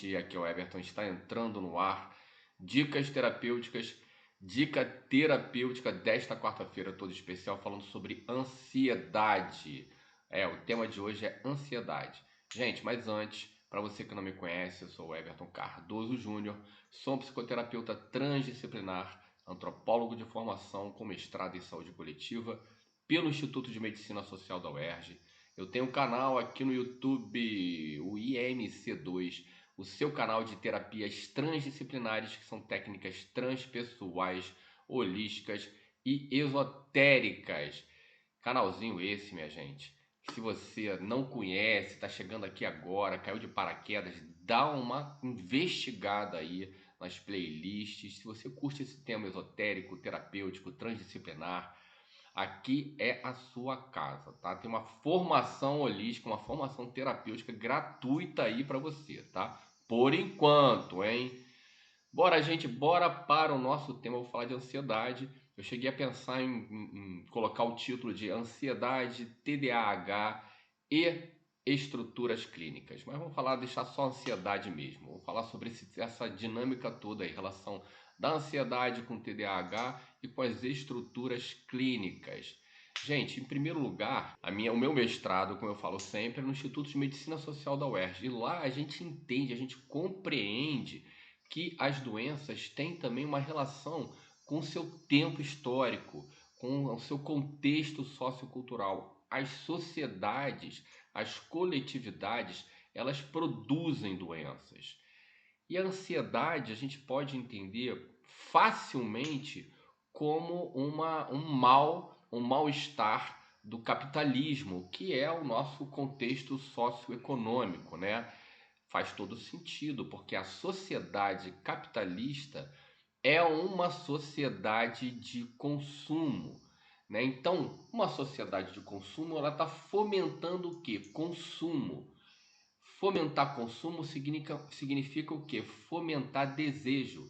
gente, aqui é o Everton, está entrando no ar. Dica terapêutica desta quarta-feira toda especial, falando sobre ansiedade. O tema de hoje é ansiedade. Gente, mas antes, para você que não me conhece, eu sou o Everton Cardoso Júnior, sou um psicoterapeuta transdisciplinar, antropólogo de formação com mestrado em saúde coletiva pelo Instituto de Medicina Social da UERJ. Eu tenho um canal aqui no YouTube, o IMC2, o seu canal de terapias transdisciplinares, que são técnicas transpessoais, holísticas e esotéricas. Canalzinho esse, minha gente. Se você não conhece, está chegando aqui agora, caiu de paraquedas, dá uma investigada aí nas playlists. Se você curte esse tema esotérico, terapêutico, transdisciplinar, aqui é a sua casa, tá? Tem uma formação holística, uma formação terapêutica gratuita aí para você, tá? Por enquanto, hein? Bora, gente, bora para o nosso tema. Eu vou falar de ansiedade. Eu cheguei a pensar em colocar o título de Ansiedade, TDAH e estruturas clínicas. Mas vamos falar, deixar só ansiedade mesmo. Vou falar sobre essa dinâmica toda aí, relação da ansiedade com TDAH e com as estruturas clínicas. Gente, em primeiro lugar, o meu mestrado, como eu falo sempre, é no Instituto de Medicina Social da UERJ. E lá a gente entende, a gente compreende que as doenças têm também uma relação com o seu tempo histórico, com o seu contexto sociocultural. As sociedades, as coletividades, elas produzem doenças. E a ansiedade a gente pode entender facilmente como um mal-estar do capitalismo, que é o nosso contexto socioeconômico, né? Faz todo sentido, porque a sociedade capitalista é uma sociedade de consumo, né? Então, uma sociedade de consumo, ela está fomentando o quê? Consumo. Fomentar consumo significa o quê? Fomentar desejo.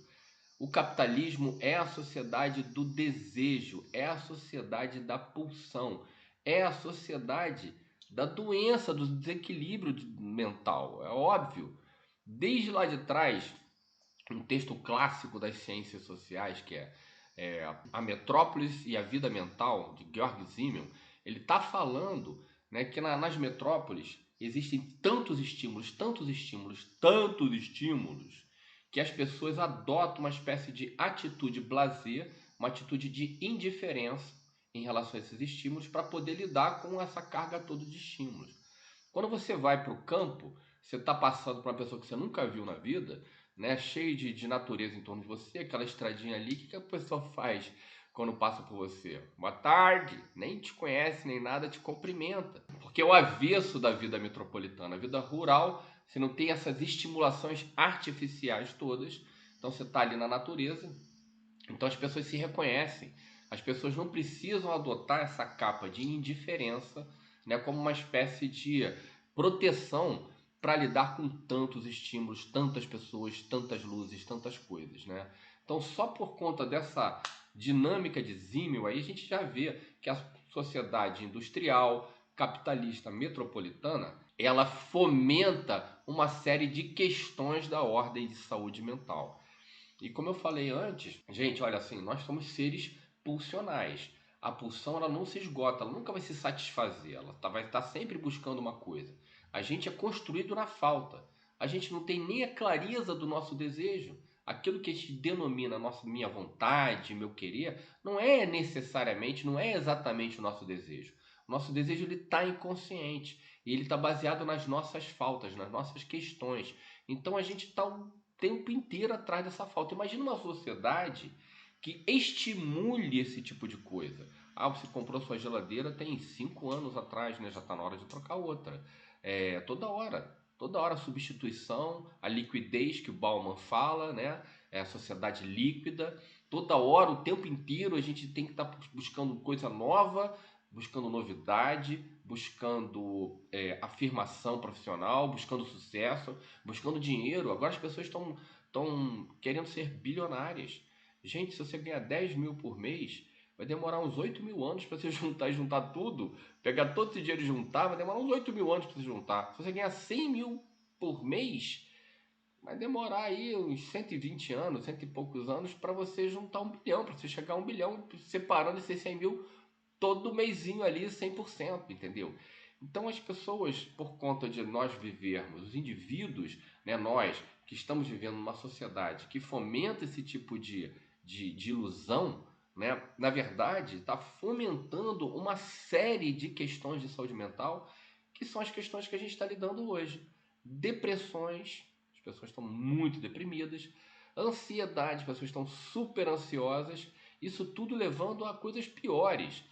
O capitalismo é a sociedade do desejo, é a sociedade da pulsão, é a sociedade da doença, do desequilíbrio mental. É óbvio. Desde lá de trás, um texto clássico das ciências sociais, que é A Metrópolis e a Vida Mental, de Georg Simmel, ele está falando, né, que nas metrópoles existem tantos estímulos, que as pessoas adotam uma espécie de atitude blasé, uma atitude de indiferença em relação a esses estímulos para poder lidar com essa carga toda de estímulos. Quando você vai para o campo, você está passando por uma pessoa que você nunca viu na vida, né, cheio de natureza em torno de você, aquela estradinha ali, o que a pessoa faz quando passa por você? Boa tarde, nem te conhece nem nada, te cumprimenta. Porque é o avesso da vida metropolitana. A vida rural, você não tem essas estimulações artificiais todas, então você está ali na natureza, então as pessoas se reconhecem. As pessoas não precisam adotar essa capa de indiferença, né, como uma espécie de proteção para lidar com tantos estímulos, tantas pessoas, tantas luzes, tantas coisas, né? Então, só por conta dessa dinâmica de Simmel, aí a gente já vê que a sociedade industrial, capitalista, metropolitana, ela fomenta uma série de questões da ordem de saúde mental. E como eu falei antes, gente, olha assim, nós somos seres pulsionais. A pulsão ela não se esgota, ela nunca vai se satisfazer, ela vai estar sempre buscando uma coisa. A gente é construído na falta. A gente não tem nem a clareza do nosso desejo. Aquilo que a gente denomina minha vontade, meu querer, não é necessariamente, não é exatamente o nosso desejo. O nosso desejo ele está inconsciente e ele está baseado nas nossas faltas, nas nossas questões. Então a gente está tempo inteiro atrás dessa falta. Imagina uma sociedade que estimule esse tipo de coisa. Ah, você comprou sua geladeira tem 5 anos atrás, né? Já está na hora de trocar outra. Toda hora substituição, a liquidez que o Bauman fala, né? É a sociedade líquida. Toda hora, o tempo inteiro, a gente tem que estar buscando coisa nova, buscando novidade, buscando afirmação profissional, buscando sucesso, buscando dinheiro. Agora as pessoas estão querendo ser bilionárias. Gente, se você ganhar 10 mil por mês, vai demorar uns 8 mil anos para você juntar tudo. Pegar todo esse dinheiro e juntar, vai demorar uns 8 mil anos para você juntar. Se você ganhar 100 mil por mês, vai demorar aí uns 120 anos, cento e poucos anos, para você juntar 1 bilhão, para você chegar a 1 bilhão, separando esses 100 mil todo mesinho ali, 100%, entendeu? Então as pessoas, por conta de nós vivermos, os indivíduos, né, nós que estamos vivendo numa sociedade que fomenta esse tipo de ilusão, né, na verdade está fomentando uma série de questões de saúde mental que são as questões que a gente está lidando hoje. Depressões, as pessoas estão muito deprimidas, ansiedade, as pessoas estão super ansiosas, isso tudo levando a coisas piores.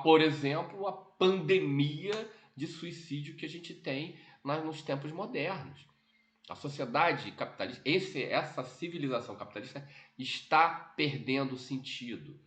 Por exemplo, a pandemia de suicídio que a gente tem nos tempos modernos. A sociedade capitalista, essa civilização capitalista está perdendo sentido.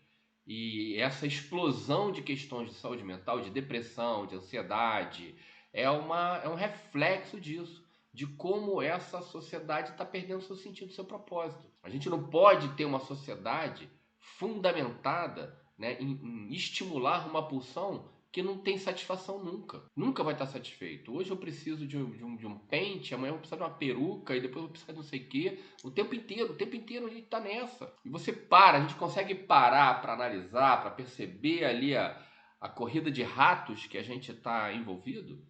E essa explosão de questões de saúde mental, de depressão, de ansiedade, é um reflexo disso, de como essa sociedade está perdendo seu sentido, seu propósito. A gente não pode ter uma sociedade fundamentada, né, em estimular uma pulsão que não tem satisfação nunca. Nunca vai estar satisfeito. Hoje eu preciso de um pente, amanhã eu vou precisar de uma peruca, e depois eu vou precisar de não sei o quê. O tempo inteiro a gente está nessa. E você para, a gente consegue parar para analisar, para perceber ali a corrida de ratos que a gente está envolvido.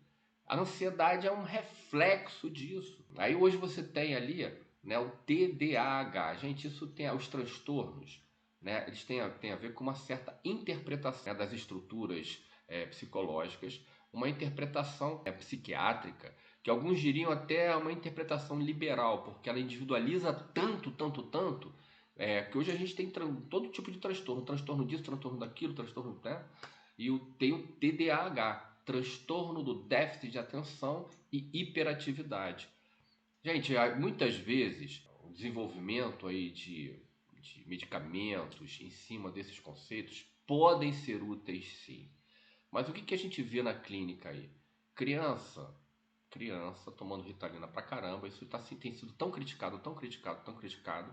A ansiedade é um reflexo disso. Aí hoje você tem ali, né, o TDAH. Gente, isso tem os transtornos, né, eles têm a ver com uma certa interpretação, né, das estruturas psicológicas, uma interpretação psiquiátrica, que alguns diriam até uma interpretação liberal, porque ela individualiza tanto, tanto, tanto, que hoje a gente tem todo tipo de transtorno disso, transtorno daquilo, transtorno, né? E tem o TDAH, transtorno do déficit de atenção e hiperatividade. Gente, muitas vezes o desenvolvimento aí de medicamentos em cima desses conceitos podem ser úteis, sim. Mas o que a gente vê na clínica aí? Criança, criança tomando Ritalina pra caramba, isso tem sido tão criticado, tão criticado, tão criticado,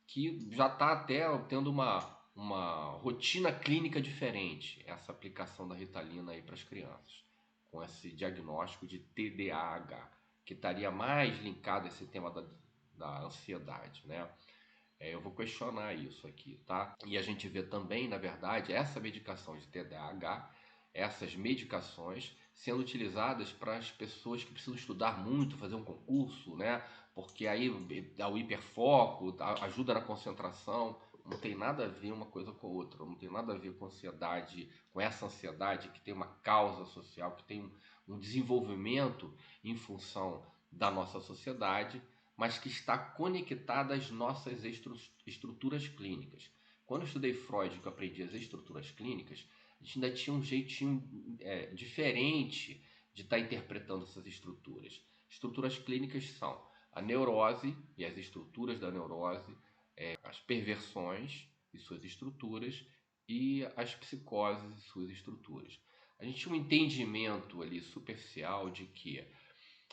que já está até tendo uma rotina clínica diferente, essa aplicação da Ritalina aí para as crianças, com esse diagnóstico de TDAH, que estaria mais linkado a esse tema da ansiedade, né? Eu vou questionar isso aqui, tá? E a gente vê também, na verdade, essa medicação de TDAH, essas medicações sendo utilizadas para as pessoas que precisam estudar muito, fazer um concurso, né? Porque aí dá o hiperfoco, ajuda na concentração. Não tem nada a ver uma coisa com a outra, não tem nada a ver com ansiedade, com essa ansiedade que tem uma causa social, que tem um desenvolvimento em função da nossa sociedade, mas que está conectada às nossas estruturas clínicas. Quando eu estudei Freud, que eu aprendi as estruturas clínicas, a gente ainda tinha um jeitinho diferente de estar interpretando essas estruturas. Estruturas clínicas são a neurose e as estruturas da neurose, as perversões e suas estruturas, e as psicoses e suas estruturas. A gente tinha um entendimento ali superficial de que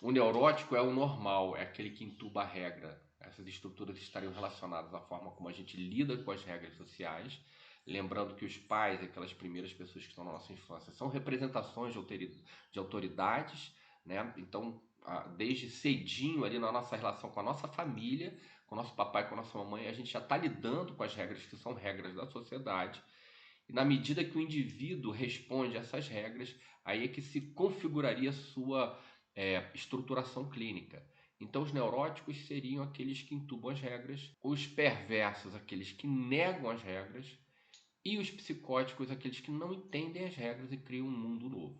o neurótico é o normal, é aquele que entuba a regra. Essas estruturas estariam relacionadas à forma como a gente lida com as regras sociais. Lembrando que os pais, aquelas primeiras pessoas que estão na nossa infância, são representações de autoridades, né? Então, desde cedinho ali na nossa relação com a nossa família, com o nosso papai, com a nossa mamãe, a gente já está lidando com as regras que são regras da sociedade. E na medida que o indivíduo responde a essas regras, aí é que se configuraria a sua estruturação clínica. Então, os neuróticos seriam aqueles que entubam as regras, os perversos, aqueles que negam as regras, e os psicóticos, aqueles que não entendem as regras e criam um mundo novo.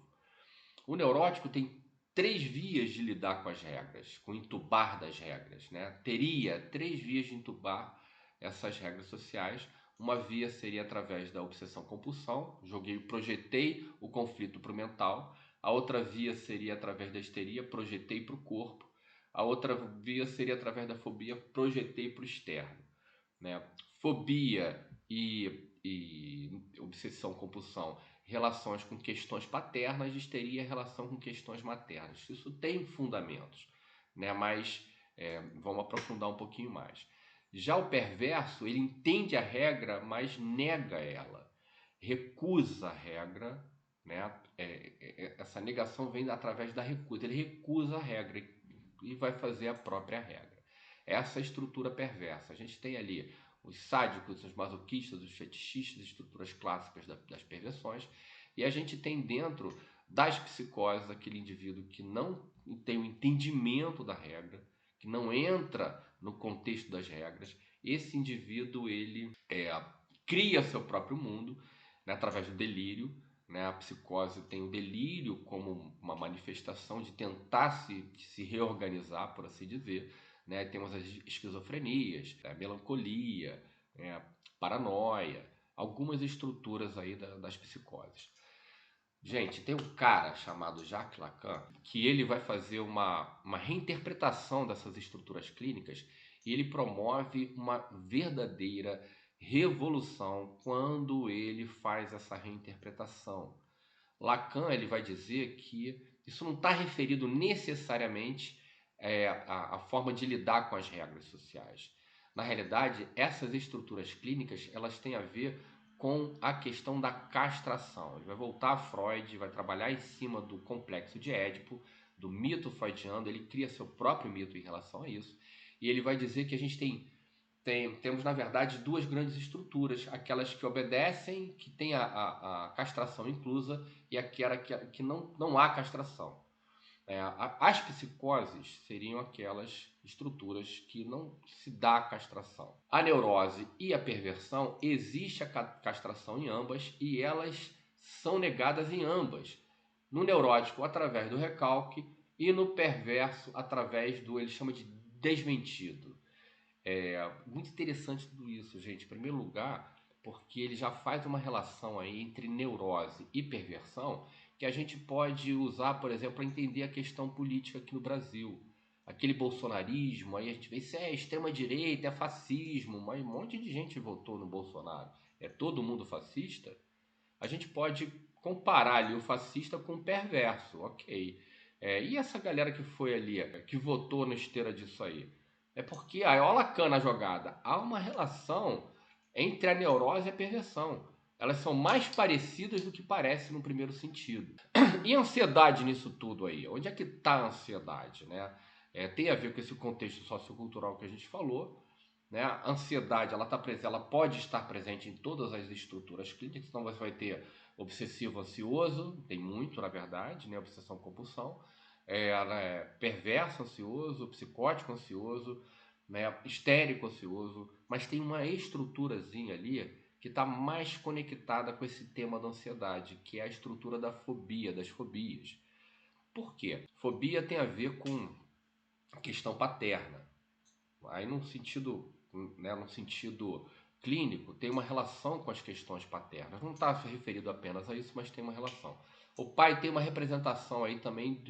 O neurótico tem 3 vias de lidar com as regras, com o entubar das regras, né? Teria 3 vias de entubar essas regras sociais. Uma via seria através da obsessão-compulsão, projetei o conflito para o mental. A outra via seria através da histeria, projetei para o corpo. A outra via seria através da fobia, projetei para o externo, né? Fobia e obsessão-compulsão, relações com questões paternas, histeria, relação com questões maternas. Isso tem fundamentos, né? Mas vamos aprofundar um pouquinho mais. Já o perverso, ele entende a regra, mas nega ela, recusa a regra, né? Essa negação vem através da recusa. Ele recusa a regra, e vai fazer a própria regra. Essa estrutura perversa. A gente tem ali os sádicos, os masoquistas, os fetichistas, estruturas clássicas das perversões, e a gente tem dentro das psicoses aquele indivíduo que não tem o entendimento da regra, que não entra no contexto das regras. Esse indivíduo ele cria seu próprio mundo, né, através do delírio. Né? A psicose tem o delírio como uma manifestação de tentar se reorganizar, por assim dizer. Né? Temos as esquizofrenias, a melancolia, paranoia, algumas estruturas aí das psicoses. Gente, tem um cara chamado Jacques Lacan que ele vai fazer uma reinterpretação dessas estruturas clínicas e ele promove uma verdadeira revolução quando ele faz essa reinterpretação. Lacan ele vai dizer que isso não está referido necessariamente à forma de lidar com as regras sociais. Na realidade, essas estruturas clínicas elas têm a ver com a questão da castração. Ele vai voltar a Freud, vai trabalhar em cima do complexo de Édipo, do mito freudiano, ele cria seu próprio mito em relação a isso, e ele vai dizer que a gente temos, na verdade, duas grandes estruturas, aquelas que obedecem, que tem a castração inclusa, e aquela que não há castração. As psicoses seriam aquelas estruturas que não se dá castração. A neurose e a perversão, existe a castração em ambas e elas são negadas em ambas. No neurótico, através do recalque, e no perverso, através do, ele chama de desmentido. Muito interessante tudo isso, gente. Em primeiro lugar, porque ele já faz uma relação aí entre neurose e perversão que a gente pode usar, por exemplo, para entender a questão política aqui no Brasil. Aquele bolsonarismo, aí a gente vê se é extrema-direita, é fascismo, mas um monte de gente votou no Bolsonaro. É todo mundo fascista? A gente pode comparar ali o fascista com o perverso, ok. E essa galera que foi ali, que votou na esteira disso aí? É porque, olha a Lacan na jogada, há uma relação entre a neurose e a perversão. Elas são mais parecidas do que parece no primeiro sentido. E a ansiedade nisso tudo aí? Onde é que está a ansiedade? Né? Tem a ver com esse contexto sociocultural que a gente falou. Né? A ansiedade ela pode estar presente em todas as estruturas clínicas, então você vai ter obsessivo ansioso, tem muito na verdade, né? Obsessão compulsão, perverso ansioso, psicótico ansioso, né? Histérico ansioso, mas tem uma estruturazinha ali que está mais conectada com esse tema da ansiedade, que é a estrutura da fobia, das fobias. Por quê? Fobia tem a ver com a questão paterna. Aí no sentido clínico, tem uma relação com as questões paternas. Não está referido apenas a isso, mas tem uma relação. O pai tem uma representação aí também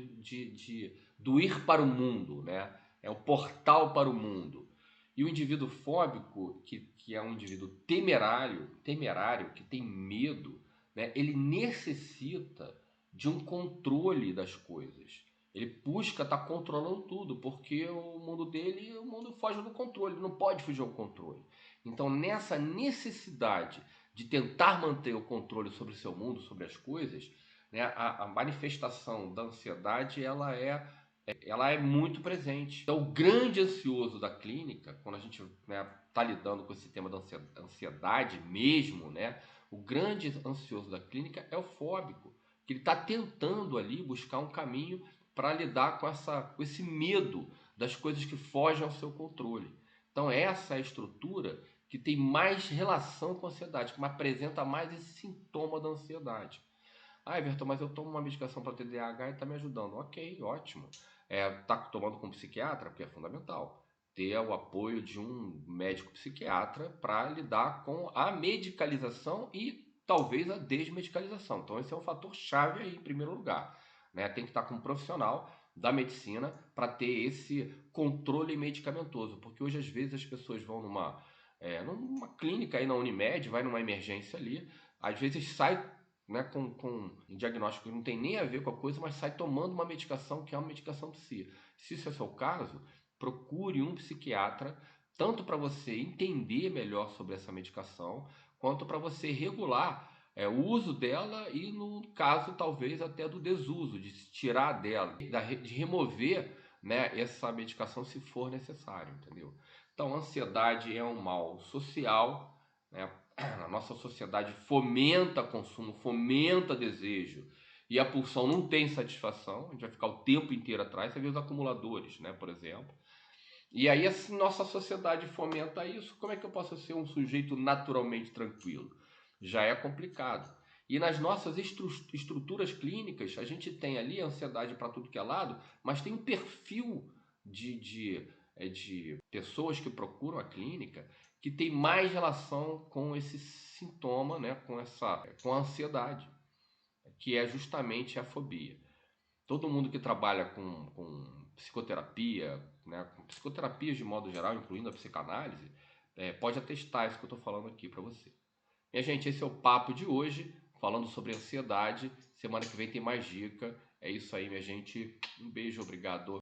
do ir para o mundo, né? É o portal para o mundo. E o indivíduo fóbico, que é um indivíduo temerário, que tem medo, né? Ele necessita de um controle das coisas. Ele busca estar controlando tudo, porque o mundo dele, o mundo foge do controle, ele não pode fugir ao controle. Então, nessa necessidade de tentar manter o controle sobre o seu mundo, sobre as coisas, né, a manifestação da ansiedade ela é muito presente. Então, o grande ansioso da clínica, quando a gente está lidando com esse tema da ansiedade mesmo, né, o grande ansioso da clínica é o fóbico, que ele está tentando ali buscar um caminho para lidar com esse medo das coisas que fogem ao seu controle. Então, essa é a estrutura que tem mais relação com a ansiedade, que apresenta mais esse sintoma da ansiedade. Ah, Everton, mas eu tomo uma medicação para TDAH e está me ajudando. Ok, ótimo. Tá tomando com um psiquiatra, porque é fundamental. Ter o apoio de um médico psiquiatra para lidar com a medicalização e talvez a desmedicalização. Então, esse é um fator chave aí, em primeiro lugar. Né? Tem que estar com um profissional da medicina para ter esse controle medicamentoso. Porque hoje, às vezes, as pessoas vão numa clínica aí na Unimed, vai numa emergência ali, às vezes sai, né, com um diagnóstico que não tem nem a ver com a coisa, mas sai tomando uma medicação que é uma medicação psi. Se isso é o seu caso, procure um psiquiatra, tanto para você entender melhor sobre essa medicação, quanto para você regular o uso dela e, no caso, talvez até do desuso, de se tirar dela, de remover, né, essa medicação se for necessário, entendeu? Então, a ansiedade é um mal social, né? A nossa sociedade fomenta consumo, fomenta desejo, e a pulsão não tem satisfação, a gente vai ficar o tempo inteiro atrás, você vê os acumuladores, né, por exemplo. E aí a nossa sociedade fomenta isso, como é que eu posso ser um sujeito naturalmente tranquilo? Já é complicado. E nas nossas estruturas clínicas, a gente tem ali ansiedade para tudo que é lado, mas tem um perfil de pessoas que procuram a clínica que tem mais relação com esse sintoma, né, com a ansiedade, que é justamente a fobia. Todo mundo que trabalha com psicoterapia, né, com psicoterapias de modo geral, incluindo a psicanálise, pode atestar isso que eu estou falando aqui para você. Minha gente, esse é o papo de hoje, falando sobre ansiedade. Semana que vem tem mais dica. É isso aí, minha gente. Um beijo, obrigado.